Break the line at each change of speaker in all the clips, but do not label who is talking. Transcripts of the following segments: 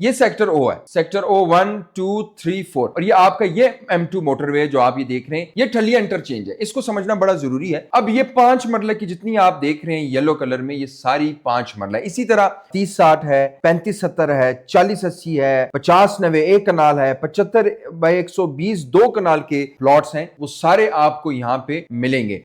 ये सेक्टर ओ है, सेक्टर ओ 1 2 3 4 और ये आपका ये M2 मोटरवे जो आप ये देख रहे हैं ये ठलिया इंटरचेंज है, इसको समझना बड़ा जरूरी है। अब ये 5 मरला की जितनी आप देख रहे हैं येलो कलर में, ये सारी 5 मरला। इसी तरह 30-60 है, 35-70 है, 40-80 है, 50-90 एक कनाल है, 75/120 2 कनाल के प्लॉट्स हैं, वो सारे आपको यहां पे मिलेंगे।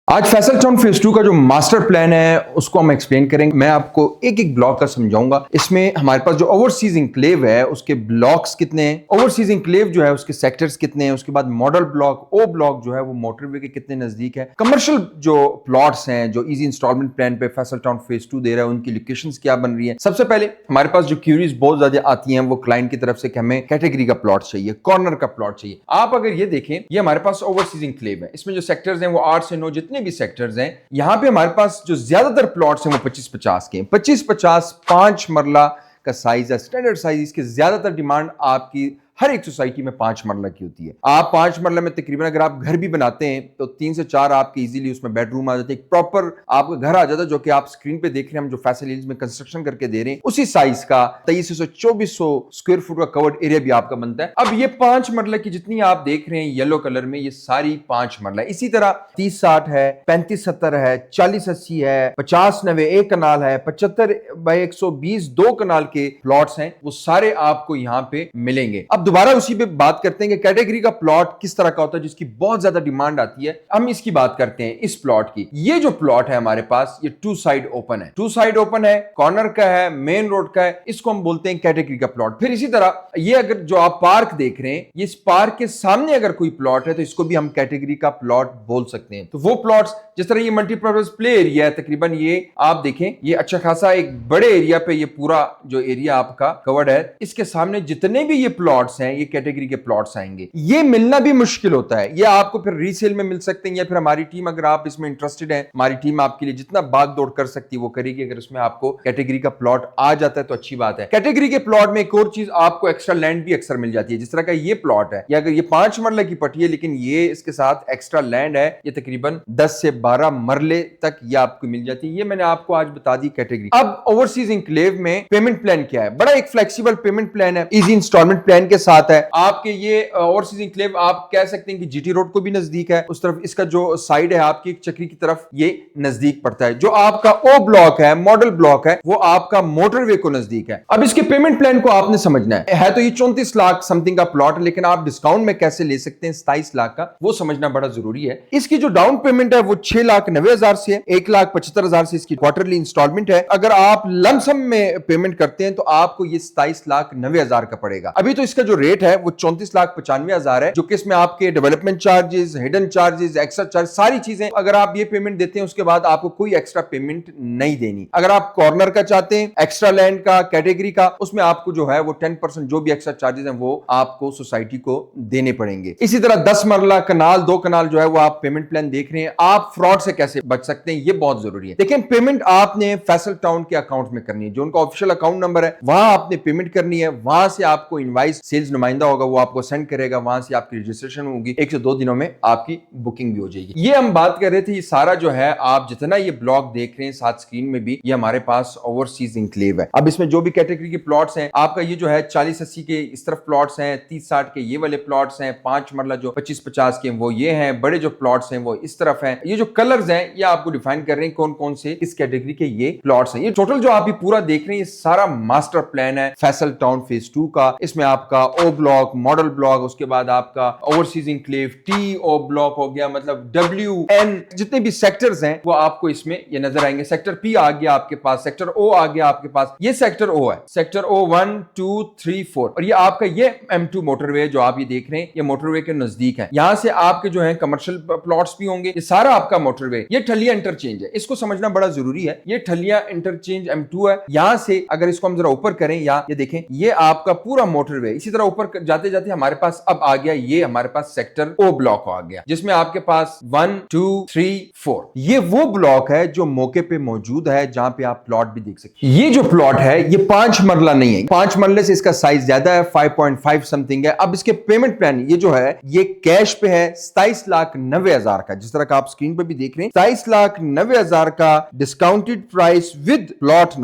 आज फैसल टाउन फेज 2 का जो मास्टर प्लान है उसको हम एक्सप्लेन करेंगे। मैं आपको एक एक ब्लॉक का समझाऊंगा। इसमें हमारे पास जो ओवरसीज इंक्लेव है उसके ब्लॉक्स कितने हैं, ओवरसीज इंक्लेव जो है उसके सेक्टर्स कितने हैं, उसके बाद मॉडल ब्लॉक ओ ब्लॉक जो है वो मोटरवे के कितने नजदीक है, कमर्शियल जो प्लॉट्स हैं जो इजी इंस्टॉलमेंट प्लान पे फैसल टाउन फेज 2 दे रहा है उनकी लोकेशंस क्या बन रही है। सबसे पहले हमारे पास जो क्यूरीज बहुत ज्यादा आती हैं वो क्लाइंट की तरफ से कि हमें कैटेगरी का प्लॉट चाहिए, कॉर्नर का प्लॉट चाहिए। आप अगर ये देखें, ये हमारे पास ओवरसीज इंक्लेव है, इसमें जो सेक्टर्स हैं वो 8 से 9 जितने भी सेक्टर्स हैं, यहां पे हमारे पास जो ज्यादातर प्लॉट्स हैं वो 25-50 के हैं। 25-50 5 मरला का साइज है, स्टैंडर्ड साइज। इसके ज्यादातर डिमांड आपकी हर एक सोसाइटी में 5 मरला की होती है। आप 5 मरला में तकरीबन अगर आप घर भी बनाते हैं तो 3 से 4 आपके इजीली उसमें बेडरूम आ जाते हैं, प्रॉपर आपका घर आ जाता है, जो कि आप स्क्रीन पे देख रहे हैं हम जो फैसल हिल्स में कंस्ट्रक्शन करके दे रहे हैं उसी साइज का 2300-2400 स्क्वायर फुट का कवर्ड एरिया भी आपका बनता है। अब ये 5 मरला की जितनी आप देख रहे हैं येलो कलर में, ये सारी 5 मरला। इसी तरह 30-60 है, 35-70 है, 40-80 है, 50-90 एक कनाल है, 75/120 2 कनाल के प्लॉट्स हैं, वो सारे आपको यहाँ पे मिलेंगे। अब दोबारा उसी पे बात करते हैं कि कैटेगरी का प्लॉट किस तरह का होता है जिसकी बहुत ज्यादा डिमांड आती है। हम इसकी बात करते हैं इस प्लॉट की। ये जो प्लॉट है हमारे पास ये 2 साइड ओपन है, 2 साइड ओपन है, कॉर्नर का है, मेन रोड का है, इसको हम बोलते हैं कैटेगरी का प्लॉट। फिर इसी तरह ये अगर जो आप पार्क देख रहे हैं, ये इस पार्क के सामने अगर कोई प्लॉट है तो इसको भी हम कैटेगरी का प्लॉट बोल सकते हैं। तो वो प्लॉट्स जिस तरह ये मल्टीपर्पज प्ले एरिया है, तकरीबन ये आप देखें ये अच्छा खासा एक बड़े एरिया पे ये पूरा जो एरिया आपका कवर्ड है, इसके सामने जितने भी ये प्लॉट्स हैं ये कैटेगरी के प्लॉट्स आएंगे। ये मिलना भी मुश्किल होता है, ये आपको फिर रीसेल में मिल सकते हैं या फिर हमारी टीम, अगर आप इसमें इंटरेस्टेड हैं, हमारी टीम आपके लिए जितना भाग दौड़ कर सकती है वो करेगी। अगर उसमें आपको कैटेगरी का प्लॉट आ जाता है तो अच्छी बात है। कैटेगरी के प्लॉट में एक और चीज आपको एक्स्ट्रा लैंड भी अक्सर मिल जाती है। जिस तरह का ये प्लॉट है, या अगर ये 5 मरले की पट्टी है लेकिन ये इसके साथ एक्स्ट्रा लैंड है, ये तकरीबन 10 से 12 मरले तक ये आपको मिल जाती है। ये मैंने आपको आज बता दी कैटेगरी। अब ओवरसीज इंक्लेव में पेमेंट प्लान क्या है, बड़ा एक फ्लेक्सिबल पेमेंट प्लान है, इजी इंस्टॉलमेंट प्लान के साथ है। आपके ये ओवरसीज इंक्लेव आप कह सकते हैं कि जीटी रोड को भी नजदीक है, उस तरफ इसका जो साइड है आपकी चक्री की तरफ ये नजदीक पड़ता है। जो आपका ओ ब्लॉक है, मॉडल ब्लॉक है, वो आपका मोटरवे को नजदीक है। अब इसके पेमेंट प्लान को आपने समझना है तो ये 34 लाख समथिंग का प्लॉट है, लेकिन आप डिस्काउंट में कैसे ले सकते हैं 27 लाख का, वो समझना बड़ा जरूरी है। इसकी जो डाउन पेमेंट है वो 6,90,000 से है, 1,75,000 से इसकी क्वार्टरली इंस्टॉलमेंट है। अगर आप लमसम में पेमेंट करते हैं तो आपको ये 27,90,000 का पड़ेगा। अभी तो इसका जो रेट है वो 34,95,000 है, जो कि इसमें आपके development charges, hidden charges, extra charge, सारी चीजें, अगर आप ये पेमेंट देते हैं उसके बाद आपको कोई एक्स्ट्रा पेमेंट नहीं देनी। अगर आप कॉर्नर का चाहते हैं, एक्स्ट्रा लैंड का, कैटेगरी का, उसमें आपको जो है वो 10% जो भी एक्स्ट्रा चार्जेस हैं वो आपको सोसाइटी को देने पड़ेंगे। इसी तरह 10 मरला कनाल, 2 कनाल जो है वो आप पेमेंट प्लान देख रहे हैं। आप फ्रॉड से कैसे बच सकते हैं ये बहुत जरूरी है। देखिए पेमेंट आपने फैसल टाउन के अकाउंट में करनी है, जो उनका ऑफिशियल अकाउंट नंबर है वहां आपने पेमेंट करनी है। वहां से आपको इनवाइस सेल्स नुमाइंदा होगा वो आपको सेंड करेगा, वहां से आपकी रजिस्ट्रेशन होगी, 1 से 2 दिनों में आपकी बुकिंग भी हो जाएगी। ये हम बात कर रहे थे, ये सारा जो है आप जितना ये ब्लॉक देख रहे हैं साथ स्क्रीन में भी, ये हमारे पास ओवरसीज इंक्लेव है। अब इसमें जो भी कैटेगरी के प्लॉट्स हैं, आपका ये जो है 40-80 के इस तरफ प्लॉट्स हैं, 30-60 के ये वाले प्लॉट्स हैं, 5 मरला जो 25-50 के वो ये हैं, बड़े जो प्लॉट्स हैं वो इस तरफ हैं। ये जो कलर्स हैं ये आपको डिफाइन कर रहे हैं कौन कौन से इस कैटेगरी के ये प्लॉट्स हैं। ये टोटल जो आप ये पूरा देख रहे हैं ये सारा मास्टर प्लान है फैसल टाउन फेज 2 का। इसमें आपका ओ ब्लॉक, मॉडल ब्लॉक, उसके बाद आपका overseas enclave, T O block हो गया, मतलब WN, जितने भी सेक्टर्स हैं वो आपको इसमें ये नजर आएंगे। सेक्टर P आ गया आपके पास, सेक्टर O आ गया आपके पास, ये सेक्टर O है, सेक्टर O 1 2 3 4 और ये आपका ये M2 मोटरवे जो आप ये देख रहे हैं ये मोटरवे के नजदीक है। यहां से आपके जो है कमर्शियल प्लॉट्स भी होंगे, ये सारा आपका मोटरवे। ये ठलिया इंटरचेंज है, इसको समझना बड़ा जरूरी है। ये ठलिया इंटरचेंज M2 है। यहां से अगर इसको हम जरा ऊपर करें, या ये देखें ये आपका पूरा मोटरवे, इसी तरह तरह ऊपर जाते जाते हमारे पास अब आ गया, ये हमारे पास सेक्टर ओ ब्लॉक आ गया, जिसमें आपके पास 1 2 3 4 ये वो ब्लॉक है जो मौके पे मौजूद है, जहां पे आप प्लॉट भी देख सकते हैं। ये जो प्लॉट है ये 5 मरला नहीं है, 5 मरले से इसका साइज ज्यादा है, 5.5 समथिंग है। अब इसके पेमेंट प्लान ये जो है ये कैश पे है 27,90,000 का, जिस तरह का आप स्क्रीन पे भी देख रहे हैं, 27,90,000 का discounted price with plot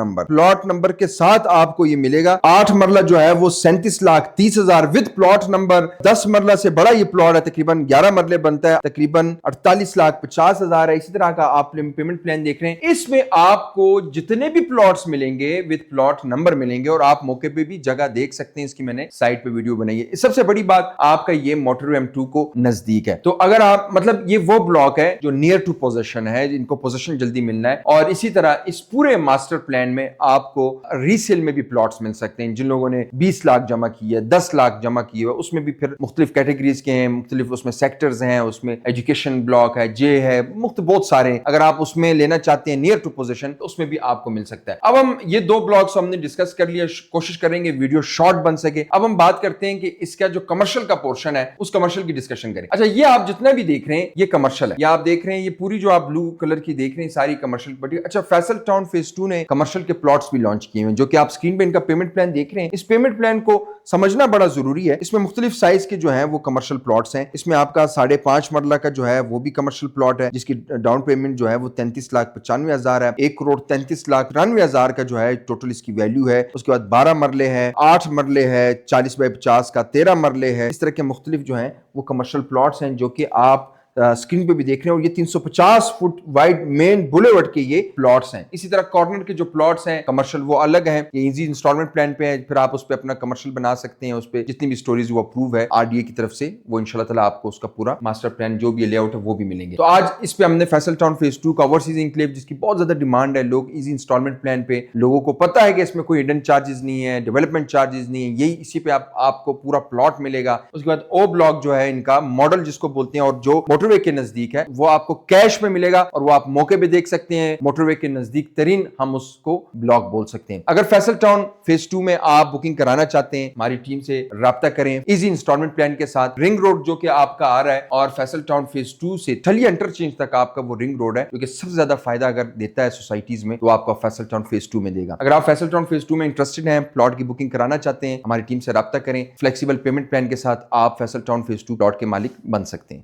number के साथ आपको ये मिलेगा। 8 मरला जो है वो 37,30,000 विद प्लॉट नंबर। 10 मरला से बड़ा ये प्लॉट है, तकरीबन 11 मरले बनता है, तकरीबन 48,50,000 है। इसी तरह का आप पेमेंट प्लान देख रहे हैं। इसमें आपको जितने भी प्लॉट्स मिलेंगे विद प्लॉट नंबर मिलेंगे, और आप मौके पे भी जगह देख सकते हैं। इसकी मैंने साइट पे वीडियो बनाई है। सबसे बड़ी बात, आपका ये मोटरवे M2 को नजदीक है, तो अगर आप मतलब ये वो ब्लॉक है जो नियर टू पोजीशन है, जिनको पोजीशन जल्दी मिलना है। और इसी तरह इस पूरे मास्टर प्लान में आपको रीसेल में भी प्लॉट्स मिल सकते हैं। जिन लोगों ने 20 लाख जमा की है, 10 लाख जमा की है, उसमें भी फिर मुख्तलिफ कैटेगरीज के हैं, मुख्तलिफ उसमें सेक्टर्स हैं, उसमें एजुकेशन ब्लॉक है, जे है, बहुत सारे हैं। अगर आप उसमें लेना चाहते हैं नियर टू पोजीशन, तो उसमें भी आपको मिल सकता है। अब हम ये दो ब्लॉक्स हमने डिस्कस कर लिया, कोशिश करेंगे वीडियो शॉर्ट बन सके। अब हम बात करते हैं कि इसका जो कमर्शियल का पोर्शन है, उस कमर्शियल की डिस्कशन करें। अच्छा, ये आप जितना भी देख रहे हैं ये कमर्शियल है, ये आप देख रहे हैं, ये पूरी जो आप ब्लू कलर की देख रहे हैं सारी कमर्शियल पट्टी। अच्छा, फैसल टाउन फेज 2 ने कमर्शियल के प्लॉट्स भी लॉन्च किए हैं, जो कि आप स्क्रीन पे इनका पेमेंट प्लान देख रहे हैं। इस पेमेंट प्लान को समझना बड़ा जरूरी है। इसमें मुख्तलिफ साइज के जो है वो कमर्शियल प्लॉट्स हैं। इसमें आपका 5.5 मरला का जो है वो भी कमर्शियल प्लॉट है, जिसकी डाउन पेमेंट जो है वो 33,95,000 है। 1,33,93,000 का जो है टोटल इसकी वैल्यू है। उसके बाद 12 मरले है, 8 मरले है, 40x50 का, 13 मरले है। इस तरह के मुख्तलिफ जो है वो कमर्शियल प्लॉट्स हैं, जो कि आप स्क्रीन पे भी देख रहे हैं। और ये 350 फुट वाइड मेन बुलेवर्ड के ये प्लॉट्स हैं। इसी तरह कॉर्नर के जो प्लॉट्स हैं कमर्शियल वो अलग हैं, ये इजी इंस्टॉलमेंट प्लान पे है। फिर आप उस पे अपना कमर्शियल बना सकते हैं, उस पे जितनी भी स्टोरीज वो अप्रूव है आरडीए की तरफ से, वो इंशाल्लाह ताला आपको उसका पूरा मास्टर प्लान जो भी लेआउट है वो भी मिलेंगे। तो आज इस पे हमने फैसल टाउन फेज 2 का ओवरसीज एन्क्लेव, जिसकी बहुत ज्यादा डिमांड है, लोग इजी इंस्टॉलमेंट प्लान पे, लोगों को पता है कि इसमें कोई हिडन चार्जेस नहीं है, डेवलपमेंट चार्जेस नहीं है, यही इसी पे आपको पूरा प्लॉट मिलेगा। उसके बाद ओ ब्लॉक जो है इनका मॉडल जिसको बोलते हैं, और जो मोटरवे के नजदीक है, वो आपको कैश में मिलेगा, और वो आप मौके पे देख सकते हैं। मोटरवे के नजदीक तरीन हम उसको ब्लॉक बोल सकते हैं। अगर फैसल टाउन फेज 2 में आप बुकिंग कराना चाहते हैं, हमारी टीम से राब्ता करें इजी इंस्टॉलमेंट प्लान के साथ। रिंग रोड जो कि आपका आ रहा है, और फैसल टाउन फेज 2 से ठलिया इंटरचेंज तक आपका वो रिंग रोड है, क्योंकि सबसे ज्यादा फायदा अगर देता है सोसाइटीज में, तो आपका फैसल टाउन फेज 2 में देगा। अगर आप फैसल टाउन फेज 2 में इंटरेस्टेड हैं, प्लॉट की बुकिंग कराना चाहते हैं, हमारी टीम से राब्ता करें। फ्लेक्सिबल पेमेंट प्लान के साथ आप फैसल टाउन फेज 2 प्लॉट के मालिक बन सकते हैं।